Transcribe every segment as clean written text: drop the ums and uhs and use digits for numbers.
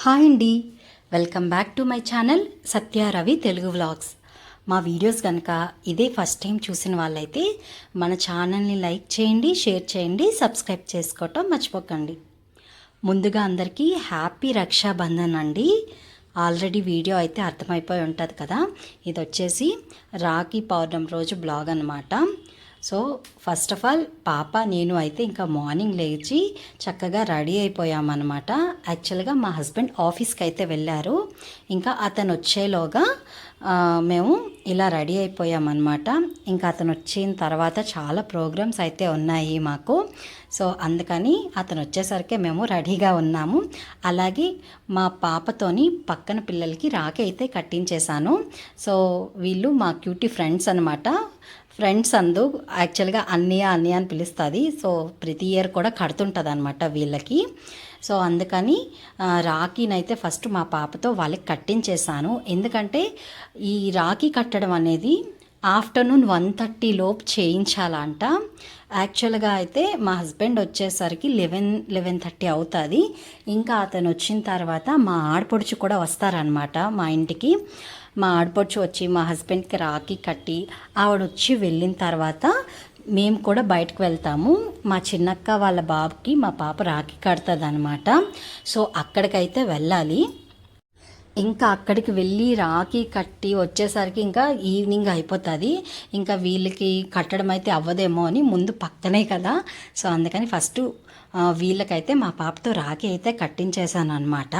Hi అండి, welcome back to my channel Satya Ravi Telugu vlogs. మా videos కనుక ఇదే ఫస్ట్ టైం చూసిన వాళ్ళైతే మన ఛానల్ని లైక్ చేయండి, షేర్ చేయండి, సబ్స్క్రైబ్ చేసుకోవటం మర్చిపోకండి. ముందుగా అందరికీ హ్యాపీ రక్షాబంధన్ అండి. ఆల్రెడీ వీడియో అయితే అర్థమైపోయి ఉంటుంది కదా. ఇది వచ్చేసి రాఖీ పౌర్ణమి రోజు బ్లాగ్ అనమాట. సో ఫస్ట్ ఆఫ్ ఆల్ పాప నేను అయితే ఇంకా మార్నింగ్ లేచి చక్కగా రెడీ అయిపోయామన్నమాట. యాక్చువల్గా మా హస్బెండ్ ఆఫీస్కి అయితే వెళ్ళారు. ఇంకా అతను వచ్చేలోగా మేము ఇలా రెడీ అయిపోయామన్నమాట. ఇంకా అతను వచ్చిన తర్వాత చాలా ప్రోగ్రామ్స్ అయితే ఉన్నాయి మాకు. సో అందుకని అతను వచ్చేసరికి మేము రెడీగా ఉన్నాము. అలాగే మా పాపతోని పక్కన పిల్లలకి రాఖీ అయితే కట్టించేశాను. సో వీళ్ళు మా క్యూటీ ఫ్రెండ్స్ అనమాట. ఫ్రెండ్స్ అందు యాక్చువల్గా అన్నయ్య అని పిలుస్తుంది. సో ప్రతి ఇయర్ కూడా కడుతుంటుంది అనమాట వీళ్ళకి. సో అందుకని రాఖీనైతే ఫస్ట్ మా పాపతో వాళ్ళకి కట్టించేశాను. ఎందుకంటే ఈ రాఖీ కట్టడం అనేది ఆఫ్టర్నూన్ 1:30 లోపు చేయించాలంట. యాక్చువల్గా అయితే మా హస్బెండ్ వచ్చేసరికి 11:30 అవుతుంది. ఇంకా అతను వచ్చిన తర్వాత మా ఆడపడుచు కూడా వస్తారనమాట మా ఇంటికి. మా ఆడపడుచు వచ్చి మా హస్బెండ్కి రాఖీ కట్టి ఆవిడ వచ్చి వెళ్ళిన తర్వాత మేము కూడా బయటకు వెళ్తాము. మా చిన్నక్క వాళ్ళ బాబుకి మా పాప రాఖీ కడుతుంది అనమాట. సో అక్కడికైతే వెళ్ళాలి. ఇంకా అక్కడికి వెళ్ళి రాఖీ కట్టి వచ్చేసరికి ఇంకా ఈవినింగ్ అయిపోతుంది. ఇంకా వీళ్ళకి కట్టడం అయితే అవ్వదేమో అని ముందు పక్కనే కదా. సో అందుకని ఫస్ట్ వీళ్ళకైతే మా పాపతో రాఖీ అయితే కట్టించేశాను అనమాట.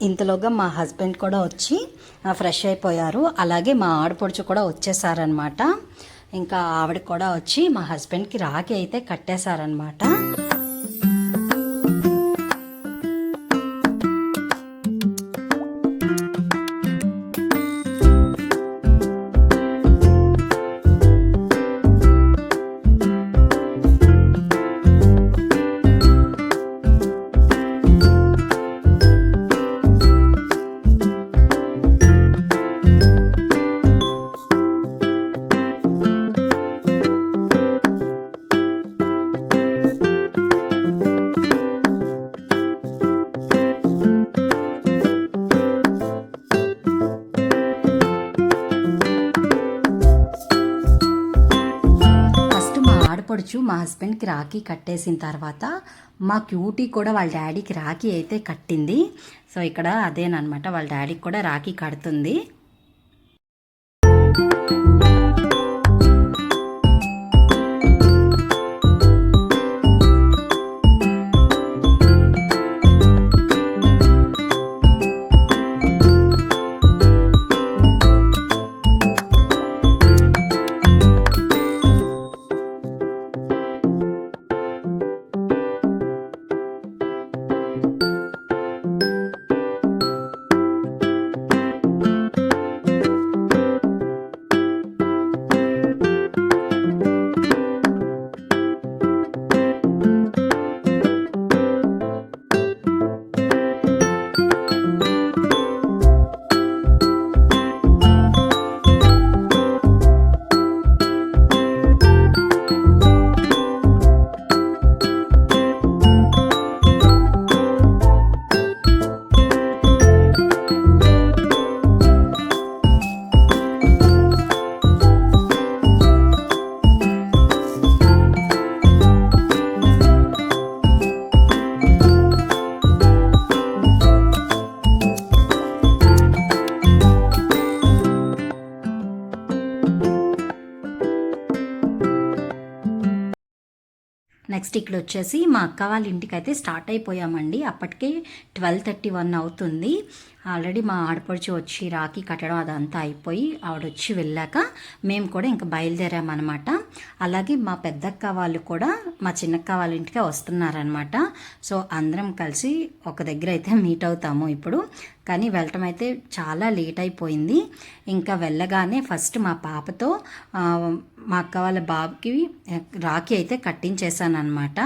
ఇంతలోగా మా హస్బెండ్ కూడా వచ్చి ఫ్రెష్ అయిపోయారు. అలాగే మా ఆడపడుచు కూడా వచ్చేసారనమాట. ఇంకా ఆవిడ కూడా వచ్చి మా హస్బెండ్కి రాఖీ అయితే కట్టేశారనమాట. ఆడపడుచు మా హస్బెండ్కి రాఖీ కట్టేసిన తర్వాత మా క్యూటీ కూడా వాళ్ళ డాడీకి రాఖీ అయితే కట్టింది. సో ఇక్కడ అదేనమాట, వాళ్ళ డాడీకి కూడా రాఖీ కడుతుంది. నెక్స్ట్ ఇక్కడ వచ్చేసి మా అక్క వాళ్ళ ఇంటికి అయితే స్టార్ట్ అయిపోయామండి. అప్పటికే 12:31 అవుతుంది. ఆల్రెడీ మా ఆడపడుచు వచ్చి రాఖీ కట్టడం అదంతా అయిపోయి ఆవిడ వచ్చి వెళ్ళాక మేము కూడా ఇంకా బయలుదేరామన్నమాట. అలాగే మా పెద్దక్క వాళ్ళు కూడా మా చిన్నక్క వాళ్ళ ఇంటికే వస్తున్నారనమాట. సో అందరం కలిసి ఒక దగ్గర అయితే మీట్ అవుతాము ఇప్పుడు. కానీ వెళ్ళటం అయితే చాలా లేట్ అయిపోయింది. ఇంకా వెళ్ళగానే ఫస్ట్ మా పాపతో మా అక్క వాళ్ళ బాబుకి రాఖీ అయితే కట్టించేసాను అనమాట.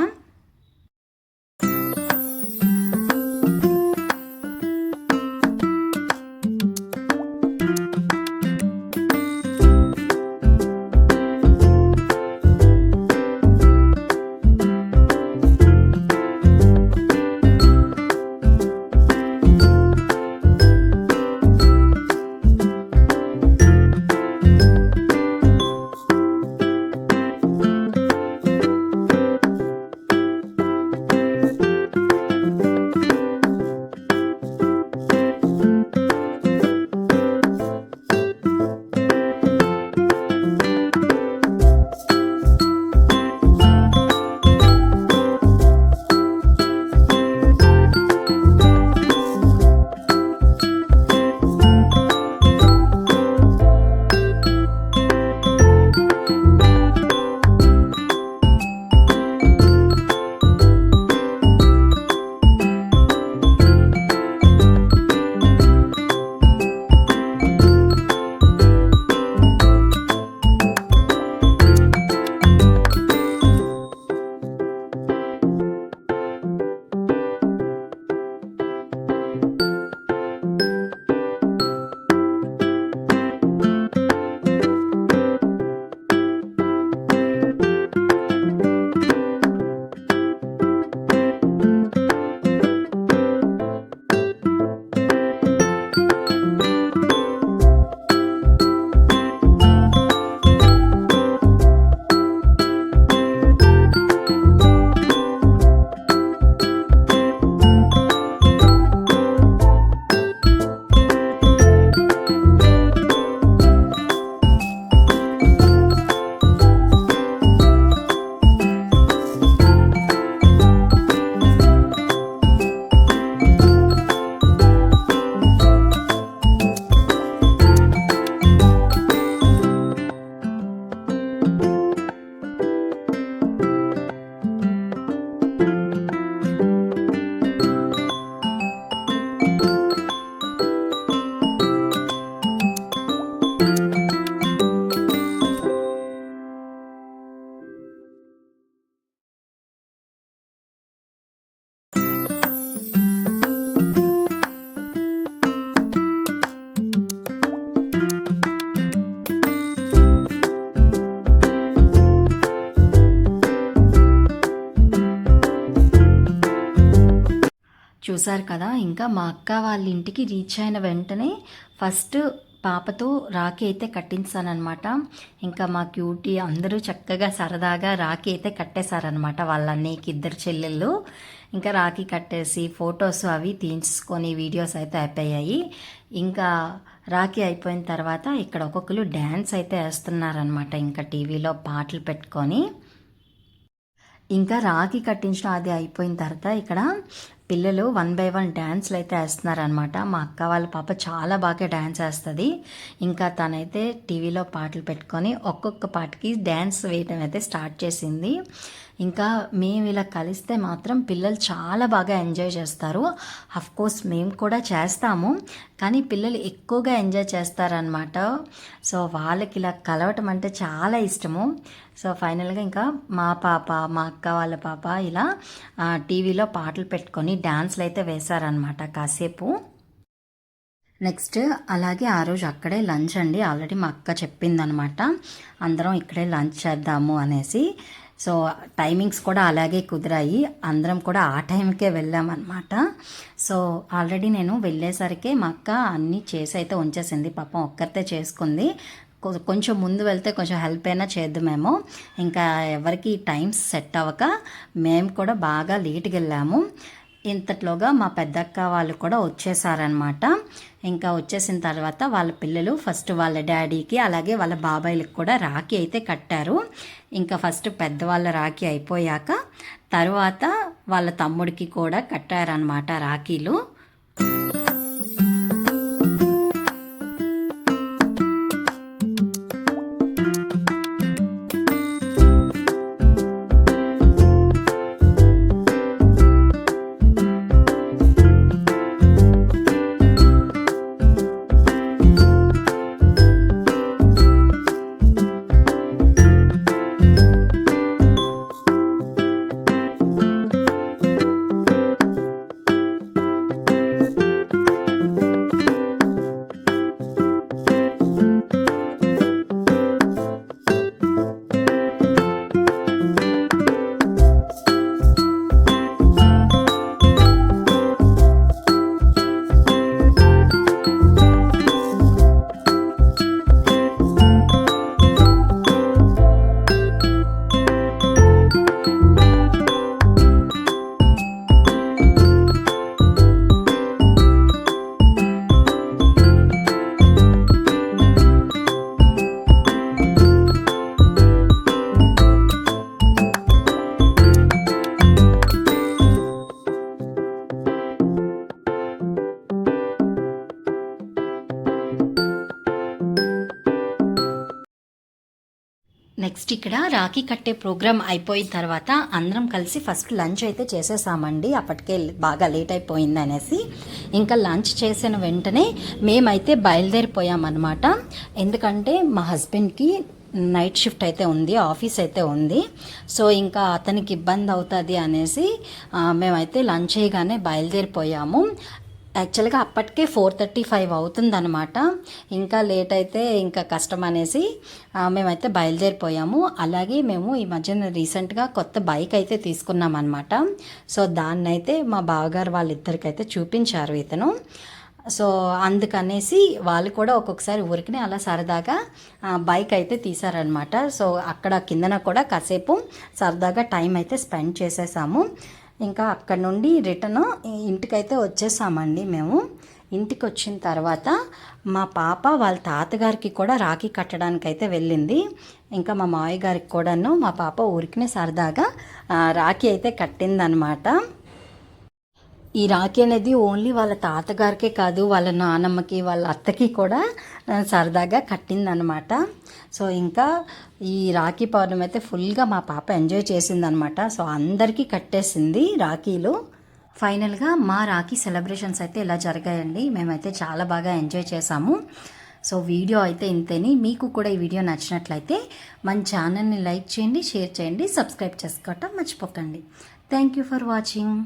చూసారు కదా. ఇంకా మా అక్క వాళ్ళ ఇంటికి రీచ్ అయిన వెంటనే ఫస్ట్ పాపతో రాఖీ అయితే కట్టించానమాట. ఇంకా మా క్యూటీ అందరూ చక్కగా సరదాగా రాఖీ అయితే కట్టేశారనమాట. వాళ్ళ అన్నయ్యకి ఇద్దరు చెల్లెళ్ళు. ఇంకా రాఖీ కట్టేసి ఫొటోస్ అవి తీయించుకొని వీడియోస్ అయితే అయిపోయాయి. ఇంకా రాఖీ అయిపోయిన తర్వాత ఇక్కడ ఒక్కొక్కరు డ్యాన్స్ అయితే వేస్తున్నారనమాట. ఇంకా టీవీలో పాటలు పెట్టుకొని ఇంకా రాఖీ కట్టించడం అది అయిపోయిన తర్వాత ఇక్కడ పిల్లలు 1 by 1 డ్యాన్స్లు అయితే వేస్తున్నారనమాట. మా అక్క వాళ్ళ పాప చాలా బాగా డ్యాన్స్ వేస్తుంది. ఇంకా తనైతే టీవీలో పాటలు పెట్టుకొని ఒక్కొక్క పాటకి డ్యాన్స్ వేయడం అయితే స్టార్ట్ చేసింది. ఇంకా మేము ఇలా కలిస్తే మాత్రం పిల్లలు చాలా బాగా ఎంజాయ్ చేస్తారు. కోర్స్ మేము కూడా చేస్తాము, కానీ పిల్లలు ఎక్కువగా ఎంజాయ్ చేస్తారనమాట. సో వాళ్ళకి ఇలా కలవటం అంటే చాలా ఇష్టము. సో ఫైనల్గా ఇంకా మా పాప, మా అక్క వాళ్ళ పాప ఇలా టీవీలో పాటలు పెట్టుకొని డ్యాన్స్లు అయితే వేశారనమాట కాసేపు. నెక్స్ట్ అలాగే ఆ రోజు అక్కడే లంచ్ అండి. ఆల్రెడీ మా అక్క చెప్పిందనమాట అందరం ఇక్కడే లంచ్ చేద్దాము అనేసి. సో టైమింగ్స్ కూడా అలాగే కుదిరాయి. అందరం కూడా ఆ టైంకే వెళ్ళామన్నమాట. సో ఆల్రెడీ నేను వెళ్ళేసరికి మా అక్క అన్నీ చేసి అయితే ఉంచేసింది. పాపం ఒక్కరితే చేసుకుంది. కొంచెం ముందు వెళ్తే కొంచెం హెల్ప్ అయినా చేద్దామేమో. ఇంకా ఎవరికి టైమ్స్ సెట్ అవ్వక మేము కూడా బాగా లేట్కి వెళ్ళాము. ఇంతట్లోగా మా పెద్దక్క వాళ్ళు కూడా వచ్చేసారనమాట. ఇంకా వచ్చేసిన తర్వాత వాళ్ళ పిల్లలు ఫస్ట్ వాళ్ళ డాడీకి అలాగే వాళ్ళ బాబాయిలకు కూడా రాఖీ అయితే కట్టారు. ఇంకా ఫస్ట్ పెద్దవాళ్ళ రాఖీ అయిపోయాక తర్వాత వాళ్ళ తమ్ముడికి కూడా కట్టారనమాట రాఖీలు. నెక్స్ట్ ఇక్కడ రాఖీ కట్టే ప్రోగ్రామ్ అయిపోయిన తర్వాత అందరం కలిసి ఫస్ట్ లంచ్ అయితే చేసేసామండి. అప్పటికే బాగా లేట్ అయిపోయింది అనేసి ఇంకా లంచ్ చేసిన వెంటనే మేమైతే బయలుదేరిపోయామన్నమాట. ఎందుకంటే మా హస్బెండ్కి నైట్ షిఫ్ట్ అయితే ఉంది, ఆఫీస్ అయితే ఉంది. సో ఇంకా అతనికి ఇబ్బంది అవుతుంది అనేసి మేమైతే లంచ్ చేయగానే బయలుదేరిపోయాము. యాక్చువల్గా అప్పటికే 4:35 అవుతుందన్నమాట. ఇంకా లేట్ అయితే ఇంకా కష్టం అనేసి మేమైతే బయలుదేరిపోయాము. అలాగే మేము ఈ మధ్యన రీసెంట్గా కొత్త బైక్ అయితే తీసుకున్నాం అనమాట. సో దాన్ని అయితే మా బావగారు వాళ్ళిద్దరికైతే చూపించారు ఇతను. సో అందుకనేసి వాళ్ళు కూడా ఒక్కొక్కసారి ఊరికినే అలా సరదాగా బైక్ అయితే తీశారనమాట. సో అక్కడ కిందన కూడా కాసేపు సరదాగా టైం అయితే స్పెండ్ చేసేసాము. ఇంకా అక్కడ నుండి రిటర్న్ ఇంటికైతే వచ్చేసామండి. మేము ఇంటికి వచ్చిన తర్వాత మా పాప వాళ్ళ తాతగారికి కూడా రాఖీ కట్టడానికి అయితే వెళ్ళింది. ఇంకా మా మావయ్య గారికి కూడాను మా పాప ఊరికినే సరదాగా రాఖీ అయితే కట్టిందనమాట. ఈ రాఖీ అనేది ఓన్లీ వాళ్ళ తాతగారికే కాదు, వాళ్ళ నానమ్మకి వాళ్ళ అత్తకి కూడా సరదాగా కట్టిందనమాట. సో ఇంకా ఈ రాఖీ పౌర్ణమి అయితే ఫుల్గా మా పాప ఎంజాయ్ చేసిందనమాట. సో అందరికీ కట్టేసింది రాఖీలు. ఫైనల్గా మా రాఖీ సెలబ్రేషన్స్ అయితే ఇలా జరిగాయండి. మేమైతే చాలా బాగా ఎంజాయ్ చేసాము. సో వీడియో అయితే ఇంతేని. మీకు కూడా ఈ వీడియో నచ్చినట్లయితే మన ఛానల్ని లైక్ చేయండి, షేర్ చేయండి, సబ్స్క్రైబ్ చేసుకోవటం మర్చిపోకండి. Thank you for watching.